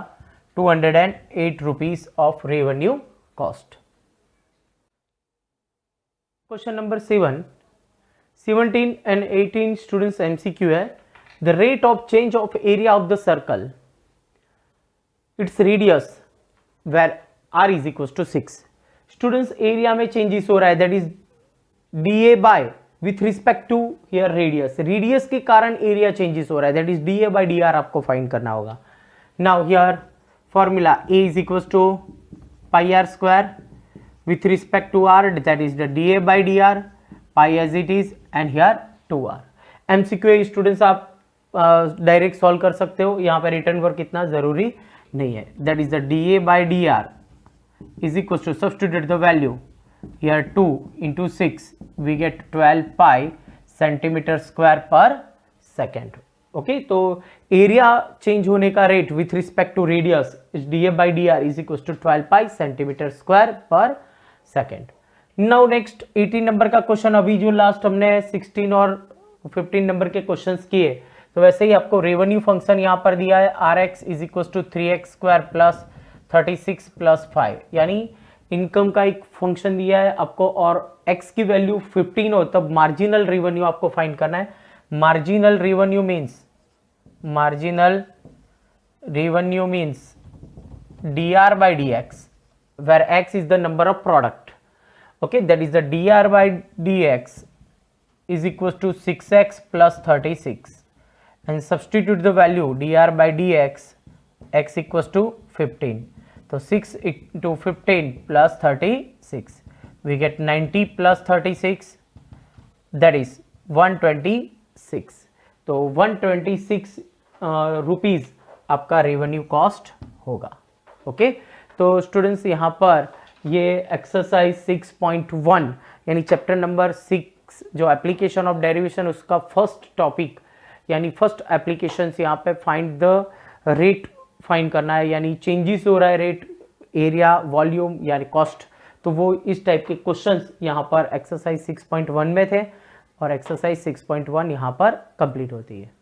208 rupees of revenue cost. Question number 7, 17 and 18 students MCQ है. The rate of change of area of the circle, its radius where R is equal to 6. Students area में चेंजेस हो रहा है, that is DA by with respect to here radius. Radius के कारण एरिया चेंजेस हो रहा है, that is DA by d r आपको फाइंड करना होगा. Now here formula A is equal to pi are square with respect to r, that is the d A by d r, pi as it is and here 2r. MCQ students आप डायरेक्ट सॉल्व कर सकते हो, यहाँ पर रिटर्न वर्क इतना जरूरी नहीं है. That is the d A by d r is equal to, substitute the value here 2 into 6 we get 12 pi centimeter square per second. Okay तो एरिया चेंज होने का rate with respect to radius is d A by d r is equal to 12 pi centimetre square per second. Now next 18 number का क्वेश्चन. अभी जो लास्ट हमने 16 और 15 नंबर के क्वेश्चंस किए, तो वैसे ही आपको रेवेन्यू फंक्शन यहाँ पर दिया है. R x is equal to 3x square plus 36 plus 5, यानी इनकम का एक फंक्शन दिया है आपको और x की वैल्यू 15 हो तब मार्जिनल रेवेन्यू आपको फाइंड करना है. Marginal revenue means dr by dx where x is the number of product. Okay, that is the dr by dx is equals to 6x plus 36 and substitute the value dr by dx x equals to 15. तो 6 into 15 plus 36 we get 90 plus 36, that is 126. तो 126 रुपीज आपका रेवेन्यू कॉस्ट होगा. ओके तो स्टूडेंट्स यहाँ पर ये एक्सरसाइज 6.1 यानी चैप्टर नंबर 6 जो एप्लीकेशन ऑफ डेरिवेशन उसका फर्स्ट टॉपिक यानी फर्स्ट एप्लीकेशन यहाँ पे फाइंड द रेट फाइंड करना है, यानी चेंजेस हो रहा है रेट, एरिया, वॉल्यूम यानी कॉस्ट. तो वो इस टाइप के क्वेश्चंस यहाँ पर एक्सरसाइज 6.1 में थे. और एक्सरसाइज 6.1 यहाँ पर कंप्लीट होती है।